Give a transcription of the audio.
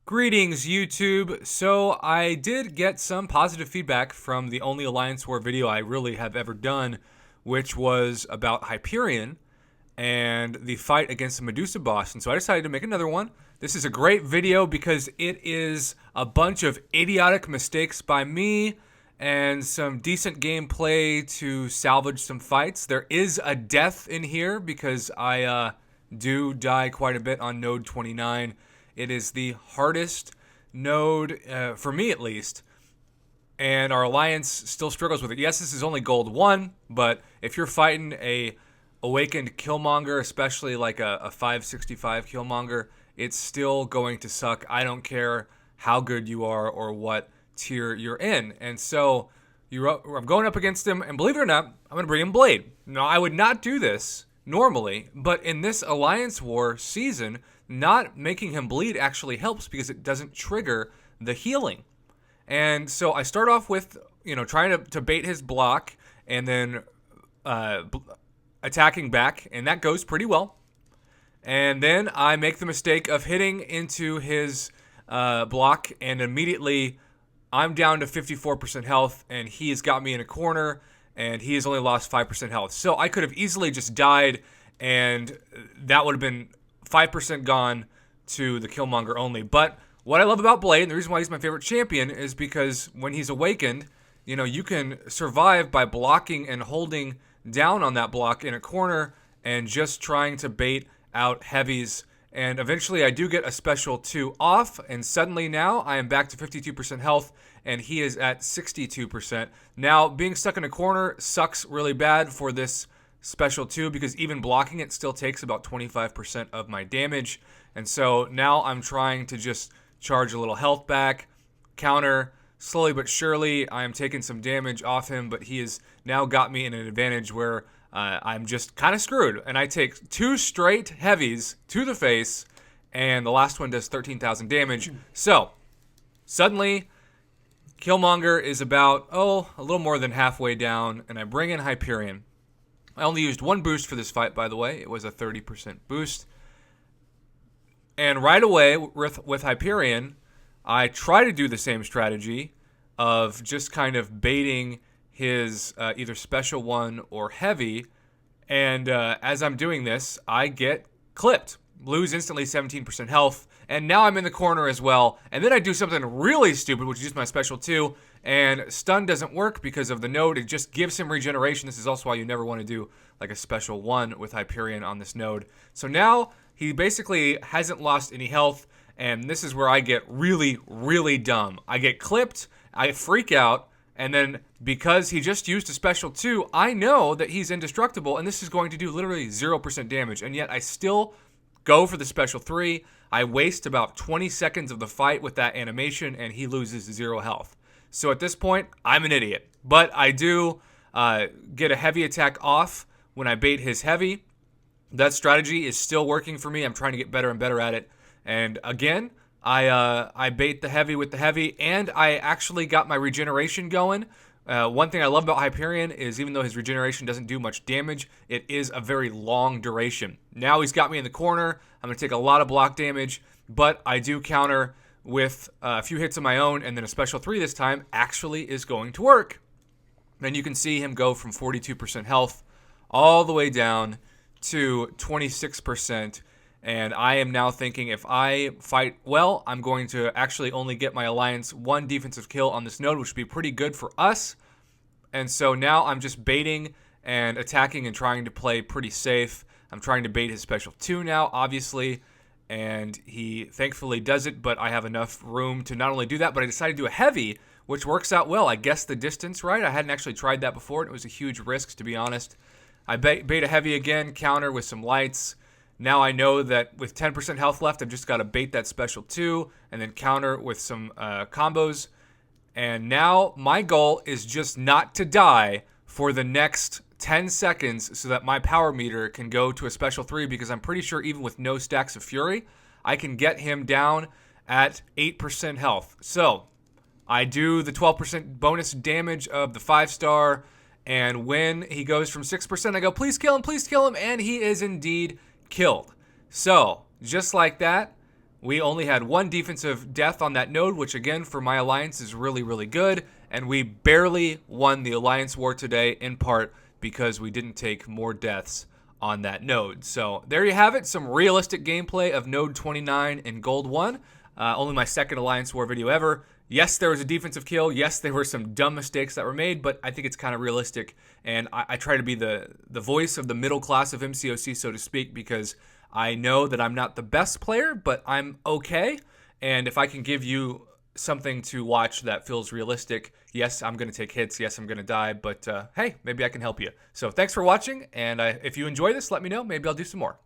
Greetings, YouTube. So I did get some positive feedback from the only Alliance War video I really have ever done, which was about Hyperion and the fight against the Medusa boss. And so I decided to make another one. This is a great video because it is a bunch of idiotic mistakes by me and some decent gameplay to salvage some fights. There is a death in here because I do die quite a bit on node 29. It is the hardest node, for me at least, and our alliance still struggles with it. Yes, this is only gold 1, but if you're fighting a awakened Killmonger, especially like a 565 Killmonger, it's still going to suck. I don't care how good you are or what tier you're in. And so I'm going up against him, and believe it or not, I'm going to bring him Blade. Now, I would not do this normally, but in this Alliance War season, not making him bleed actually helps because it doesn't trigger the healing. And so I start off with, trying to bait his block and then attacking back, and that goes pretty well. And then I make the mistake of hitting into his block, and immediately I'm down to 54% health, and he has got me in a corner, and he has only lost 5% health. So I could have easily just died, and that would have been 5% gone to the Killmonger only. But what I love about Blade, and the reason why he's my favorite champion, is because when he's awakened, you can survive by blocking and holding down on that block in a corner and just trying to bait out heavies. And eventually I do get a special 2 off, and suddenly now I am back to 52% health, and he is at 62%. Now, being stuck in a corner sucks really bad for this special 2 because even blocking it still takes about 25% of my damage. And so now I'm trying to just charge a little health back, counter. Slowly but surely, I am taking some damage off him, but he has now got me in an advantage where I'm just kind of screwed. And I take 2 straight heavies to the face, and the last one does 13,000 damage. So, suddenly, Killmonger is about, a little more than halfway down, and I bring in Hyperion. I only used 1 boost for this fight, by the way. It was a 30% boost. And right away, with Hyperion, I try to do the same strategy of just kind of baiting his either special 1 or heavy. And as I'm doing this, I get clipped. Lose instantly 17% health. And now I'm in the corner as well. And then I do something really stupid, which is use my special 2. And stun doesn't work because of the node. It just gives him regeneration. This is also why you never want to do like a special 1 with Hyperion on this node. So now he basically hasn't lost any health. And this is where I get really, really dumb. I get clipped. I freak out. And then because he just used a special 2, I know that he's indestructible. And this is going to do literally 0% damage. And yet I still go for the special 3. I waste about 20 seconds of the fight with that animation, and he loses 0 health. So at this point, I'm an idiot. But I do get a heavy attack off when I bait his heavy. That strategy is still working for me. I'm trying to get better and better at it. And again, I bait the heavy with the heavy, and I actually got my regeneration going. One thing I love about Hyperion is even though his regeneration doesn't do much damage, it is a very long duration. Now he's got me in the corner. I'm going to take a lot of block damage, but I do counter with a few hits of my own, and then a special 3 this time actually is going to work. Then you can see him go from 42% health all the way down to 26%. And I am now thinking if I fight well, I'm going to actually only get my alliance 1 defensive kill on this node, which would be pretty good for us. And so now I'm just baiting and attacking and trying to play pretty safe. I'm trying to bait his special 2 now, obviously. And he thankfully does it, but I have enough room to not only do that, but I decided to do a heavy, which works out well. I guessed the distance right. I hadn't actually tried that before, and it was a huge risk, to be honest. I bait a heavy again, counter with some lights. Now I know that with 10% health left, I've just got to bait that special 2 and then counter with some combos. And now my goal is just not to die for the next 10 seconds so that my power meter can go to a special 3, because I'm pretty sure even with no stacks of Fury, I can get him down at 8% health. So I do the 12% bonus damage of the 5-star, and when he goes from 6%, I go, please kill him, and he is indeed killed. So, just like that, We only had one defensive death on that node, which again, for my alliance, is really, really good. And we barely won the alliance war today, in part because we didn't take more deaths on that node. So there you have it, some realistic gameplay of node 29 in gold 1. Only my second alliance war video ever. Yes, there was a defensive kill. Yes, there were some dumb mistakes that were made, but I think it's kind of realistic. And I try to be the voice of the middle class of MCOC, so to speak, because I know that I'm not the best player, but I'm okay. And if I can give you something to watch that feels realistic, yes, I'm going to take hits. Yes, I'm going to die. But hey, maybe I can help you. So thanks for watching. And if you enjoy this, let me know. Maybe I'll do some more.